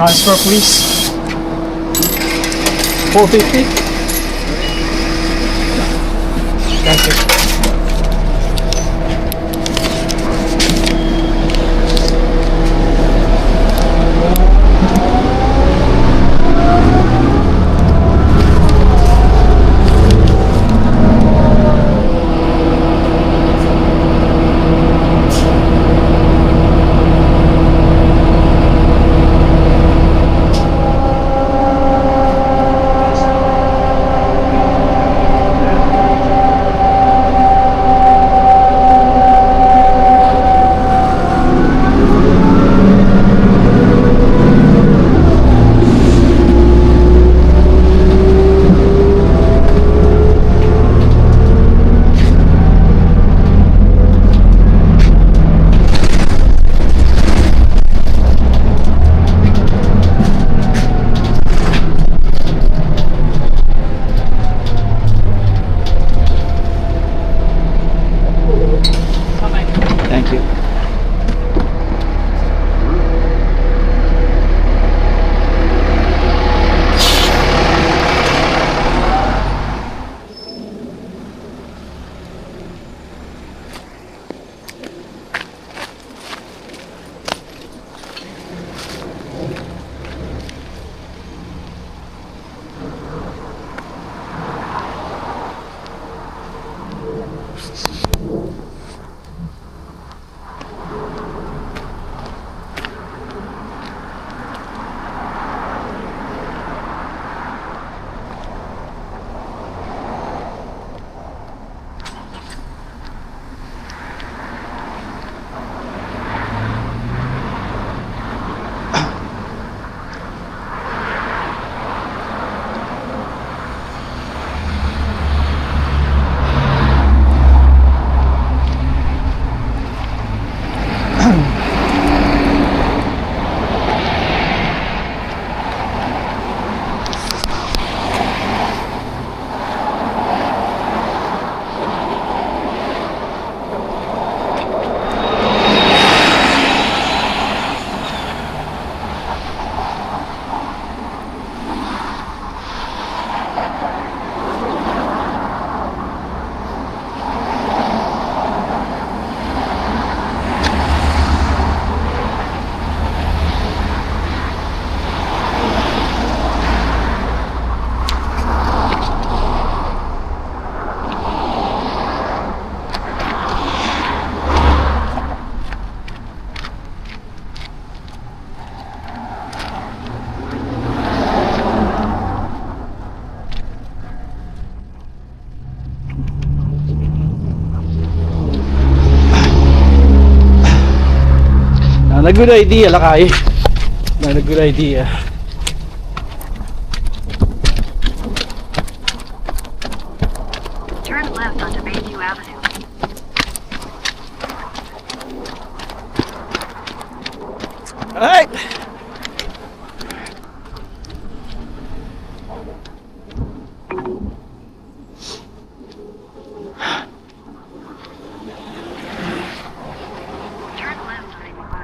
Transfer please. 450. Thank you. Thank you. Not a good idea, Lakay. Not a good idea. Turn left onto Bayview Avenue. Alright. Turn left on 85.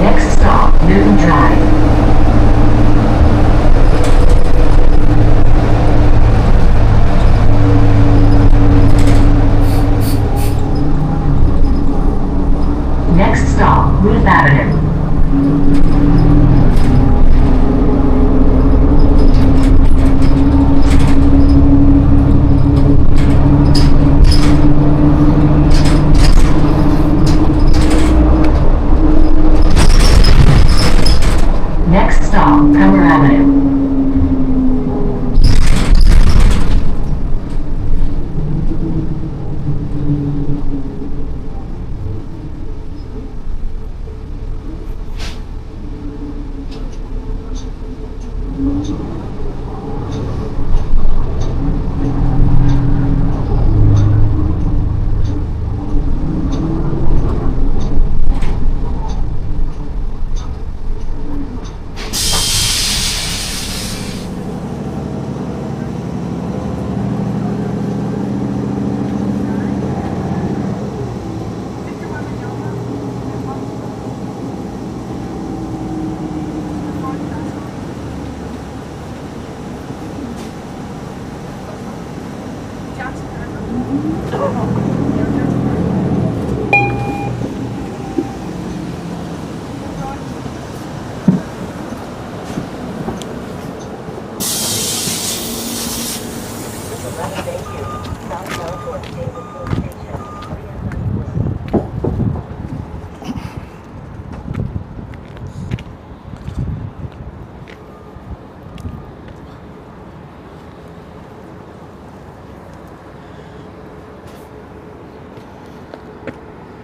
Next stop, Newton Drive. Next stop, Ruth Avenue. Next stop, Comer Avenue.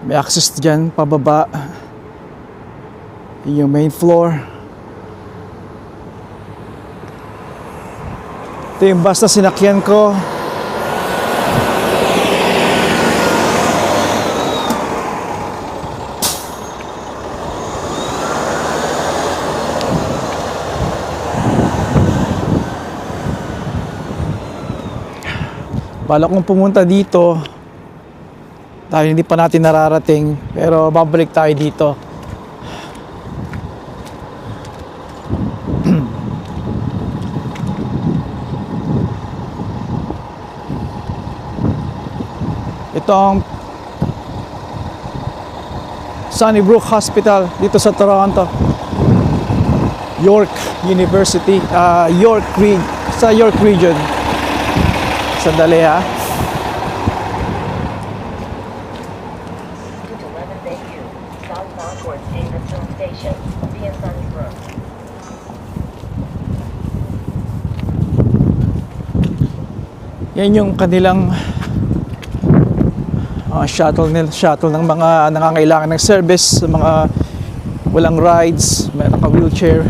May access dyan pababa. Yung main floor. Ito yung bus na sinakyan ko. Balak kong pumunta dito dahil hindi pa natin nararating, pero babalik tayo dito. Ito ang Sunnybrook Hospital dito sa Toronto. York University, sa York Region. Sandali ha. Yan yung kanilang shuttle ng mga nangangailangan ng service, mga walang rides, may naka-wheelchair,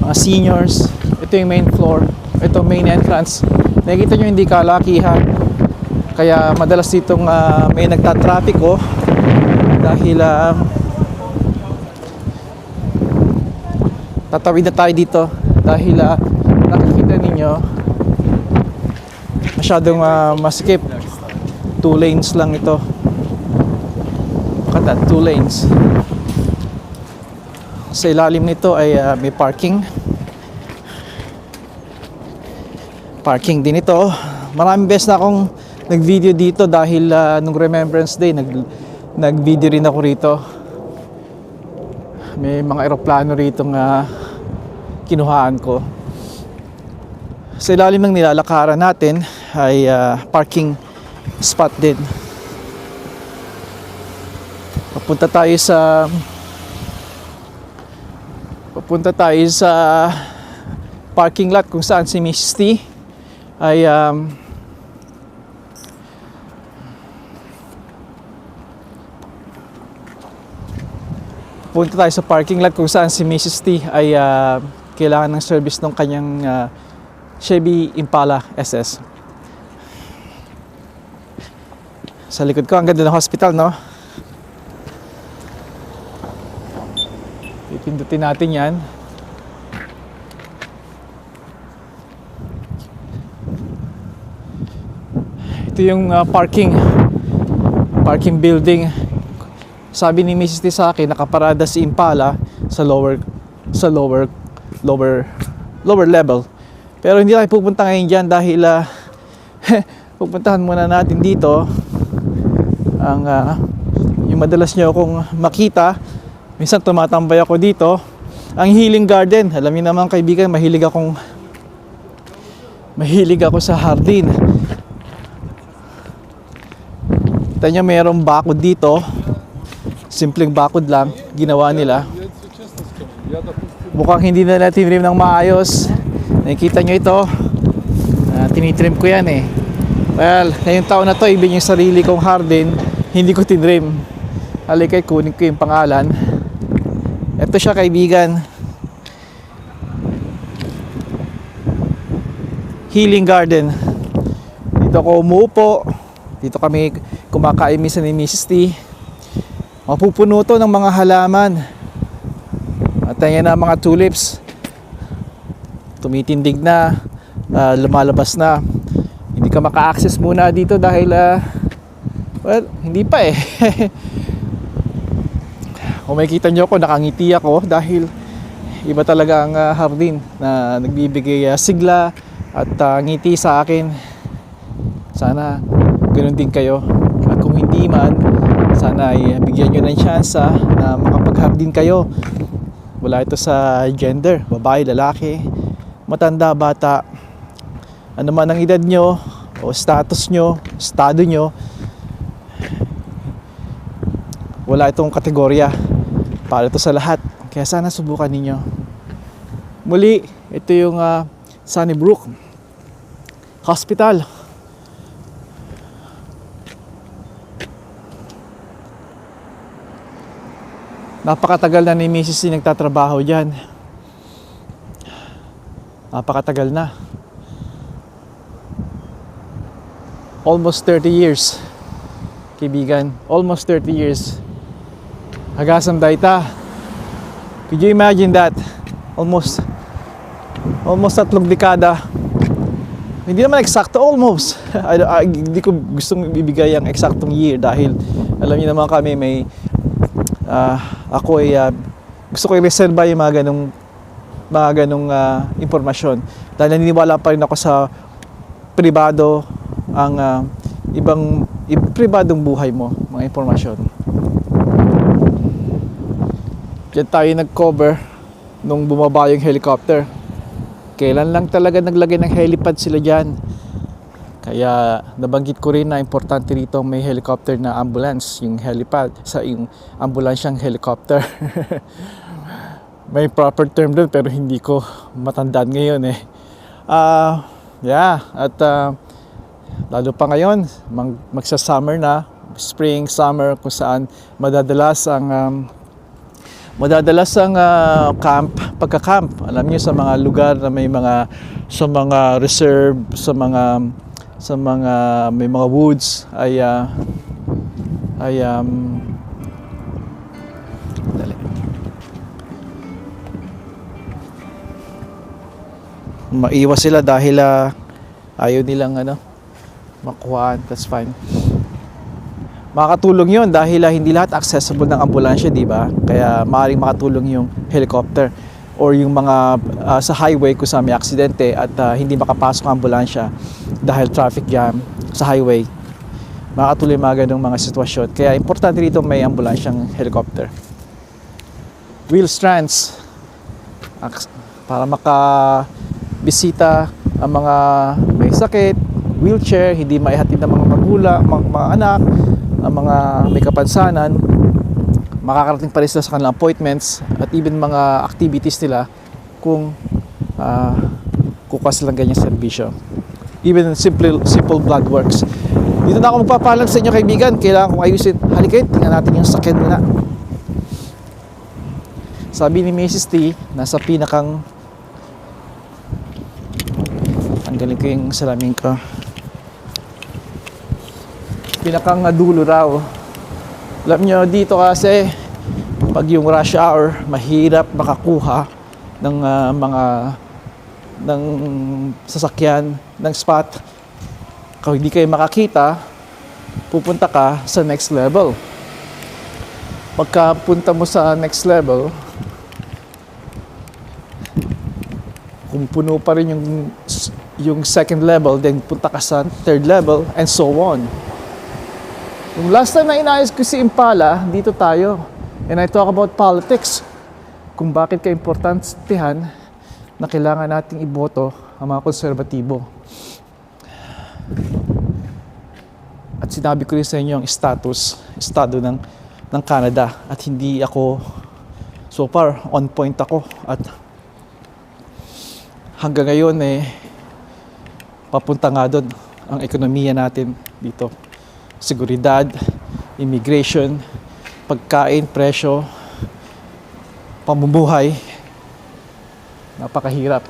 mga seniors. Ito yung main floor, ito main entrance. Nakikita nyo hindi kalakihan, kaya madalas ditong may nagtatrapiko dahil tatawid na tayo dito dahil nakikita ninyo masyadong masikip. 2 lanes lang ito. Kata 2 lanes. Sa ilalim nito ay may parking. Parking din ito. Maraming beses na akong nag-video dito dahil nung Remembrance Day nag-video rin ako rito. May mga eroplano rito nga kinuhaan ko. Sa ilalim ng nilalakaran natin ay parking spot din. Papunta tayo sa parking lot kung saan si Mrs. T ay punta tayo sa parking lot kung saan si Mrs. T ay kailangan ng service ng kanyang Chevy Impala SS. Sa likod ko, ang ganda ng hospital, no? Pipindutin natin yan. Ito yung parking building. Sabi ni Mrs. T sa akin, nakaparada si Impala sa lower level. Pero hindi tayo pupunta ngayon dyan dahil pupuntahan muna natin dito ang yung madalas nyo akong makita. Minsan tumatambay ako dito, ang Healing Garden. Alam niyo naman kaibigan, mahilig ako sa hardin. Kita nyo mayroong bakod dito, simpleng bakod lang ginawa nila. Mukhang hindi na tinrim ng maayos. Nakikita nyo ito, tinitrim ko yan eh. Well, ngayong taon na to, ibig yung sarili kong hardin, hindi ko tinrim. Halika, kunin ko yung pangalan. Ito siya kaibigan. healing garden. Dito ako umuupo. Dito kami kumakain minsan ni Mrs. T. Mapupuno to ng mga halaman. At ayan na mga tulips. Tumitindig na, lumalabas na. Hindi ka maka-access muna dito dahil well, hindi pa eh. Kung makikita nyo ako, nakangiti ako dahil iba talaga ang hardin na nagbibigay sigla at ngiti sa akin. Sana ganoon din kayo. At kung hindi man, sana ay bigyan nyo ng chance na makapag-hardin kayo. Wala ito sa gender, babae, lalaki, matanda, bata, ano man ang edad nyo o status nyo, estado nyo, wala itong kategorya. Para ito sa lahat. Kaya sana subukan ninyo. Muli, ito yung Sunnybrook Hospital. Napakatagal na ni Mrs. C nagtatrabaho dyan. Napakatagal na. Almost 30 years. Kaibigan, almost 30 years. Hagasam daita. Could you imagine that? Almost 3 dekada. Hindi naman eksakto, almost. Hindi ko gustong ibigay ang eksaktong year dahil alam niyo naman kami may ako ay gusto ko i-reserva yung mga ganong impormasyon dahil naniniwala pa rin ako sa pribado ang pribadong buhay mo, mga impormasyon. Diyan tayo nag-cover nung bumaba yung helicopter. Kailan lang talaga naglagay ng helipad sila dyan. Kaya nabanggit ko rin na importante rito may helicopter na ambulance, yung helipad, yung ambulansyang helicopter. May proper term doon pero hindi ko matandaan ngayon eh. At lalo pa ngayon, magsa-summer na, spring, summer, kung saan madadalas ang pagka-camp. Alam niyo sa mga lugar na may sa mga reserve, sa mga may mga woods maiwas sila dahil ayaw nilang makuhaan. That's fine. Makakatulong yun dahil hindi lahat accessible ng ambulansya, di ba? Kaya maaaring makatulong yung helicopter or yung mga sa highway kung saan may aksidente at hindi makapasok ang ambulansya dahil traffic jam sa highway. Makakatuloy mga ganung mga sitwasyon. Kaya importante rito may ambulansyang helicopter. Wheel strands para makabisita ang mga may sakit, wheelchair, hindi maihatid ng mga magulang, mga anak, ang mga may kapansanan, makakarating pa rin sila sa kanilang appointments at even mga activities nila kung kukuha silang ganyang serbisyo. Even simple blood works. Dito na ako magpapalam sa inyo kaibigan. Kailangan kong ayusin. Halika, tingnan natin yung sakyan muna. Sabi ni Mrs. T, nasa pinakang tanggalin ko yung salamin ko. Pinakang dulo raw. Alam nyo, dito kasi pag yung rush hour, mahirap makakuha ng ng sasakyan, ng spot. Kung hindi kayo makakita, pupunta ka sa next level. Pagka punta mo sa next level, kung puno pa rin yung second level, then punta ka sa third level, and so on. Yung last time na inayos ko si Impala, dito tayo. And I talk about politics. Kung bakit ka-importantihan na kailangan nating iboto ang mga konserbatibo. At sinabi ko rin sa inyo ang estado ng Canada. At hindi ako, so far, on point ako. At hanggang ngayon, papunta nga doon ang ekonomiya natin dito. Seguridad, immigration, pagkain, presyo, pamumuhay. Napakahirap.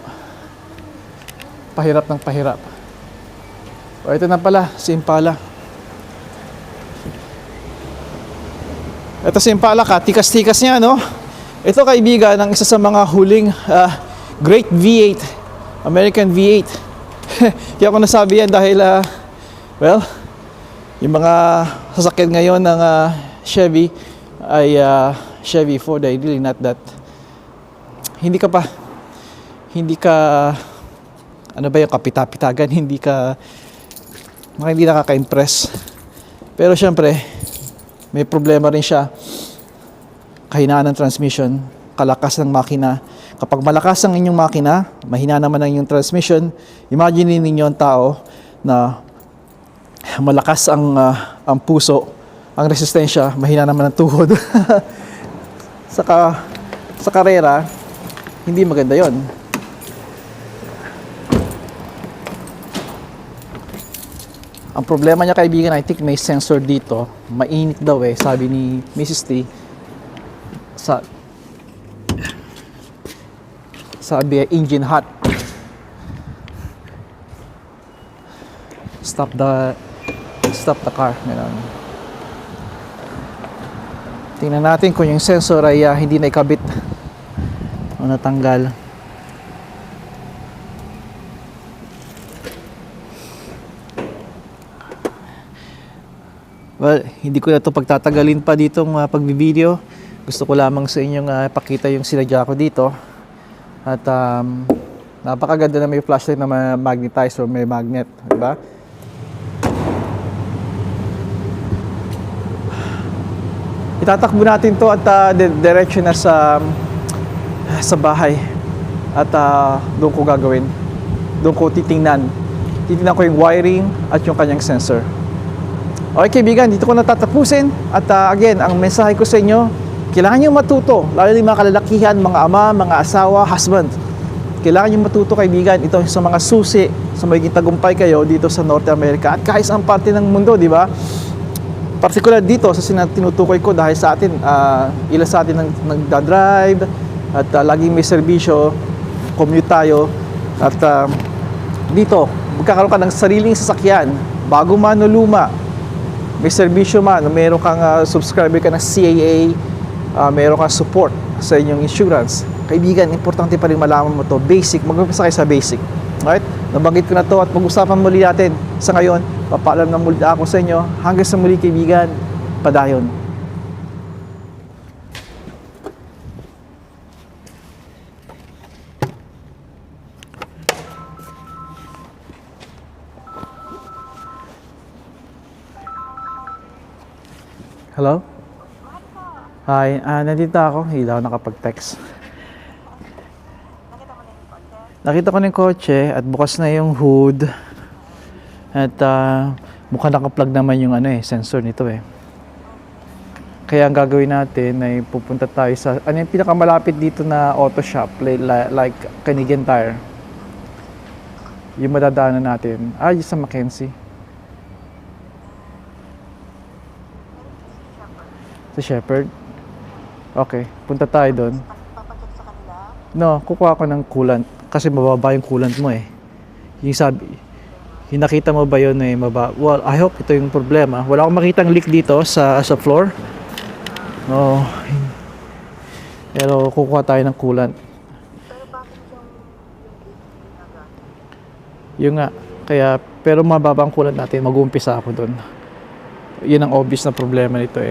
pahirap ng pahirap. O ito na pala, si Impala. Ito si Impala, tikas-tikas niya, no? Ito kaibigan, ang isa sa mga huling great V8, American V8. Kaya ako nasabi yan dahil, well, yung mga sasakyan ngayon ng Chevy ay Chevy Ford ay really not that. Hindi ka, ano ba yung kapita-pitagan, hindi nakaka-impress. Pero syempre, may problema rin siya. Kahinaan ng transmission, kalakas ng makina. Kapag malakas ang inyong makina, mahina naman ang inyong transmission, imagine ninyo ang tao na malakas ang puso, ang resistensya, mahina naman ang tuhod. Sa karera, hindi maganda yon. Ang problema niya kaibigan, I think may sensor dito. Mainit daw sabi ni Mrs. T. Sabi engine hot. Stop the car. Ganun. Tingnan natin kung yung sensor ay hindi na ikabit o natanggal. Well, hindi ko na ito pagtatagalin pa ditong pagbibideo. Gusto ko lamang sa inyong pakita yung sinadya ko dito. At napakaganda na may flashlight na magnetize or may magnet, diba? Itatakbo natin to at diretso na sa bahay. At doon ko gagawin. Doon ko titingnan. Titingnan ko yung wiring at yung kanyang sensor. Okay kaibigan, dito ko natatapusin. At again, ang mensahe ko sa inyo, kailangan nyo matuto, lalo na yung mga kalalakihan, mga ama, mga asawa, husband. Kailangan nyo matuto kaibigan, ito sa mga susi, sa magiging tagumpay kayo dito sa North America at kahit saan parte ng mundo, di ba? Particular dito sa tinutukoy ko dahil sa atin, ilan sa atin nagdadrive at laging may serbisyo, commute tayo at dito, magkakaroon ka ng sariling sasakyan, bago man o luma, may serbisyo man, meron kang subscriber ka ng CAA, meron kang support sa inyong insurance. Kaibigan, importante pa rin malaman mo to. Basic, mag-umpisa kayo sa basic. Alright? Nabanggit ko na to at pag-usapan muli natin. Sa ngayon, papaalam na muli ako sa inyo. Hanggang sa muli kaibigan, padayon. Hello? Hi, nandito ako. Hindi ako nakapag-text. Nakita ko na yung kotse at bukas na yung hood. At mukhang naka-plug naman yung sensor nito Kaya ang gagawin natin ay pupunta tayo sa yung pinakamalapit dito na auto shop like Canadian Tire. Yung madadaanan natin. Yung sa Mackenzie. Sa Shepherd. Okay, punta tayo doon. No, kukuha ko ng coolant kasi mababa yung coolant mo Yung sabi, yung nakita mo ba yun well, I hope ito yung problema. Wala akong makitang leak dito sa floor. No. Pero kukuha tayo ng coolant. Yung nga, pero mababa ang coolant natin, mag-uumpisa ako doon. Yun ang obvious na problema nito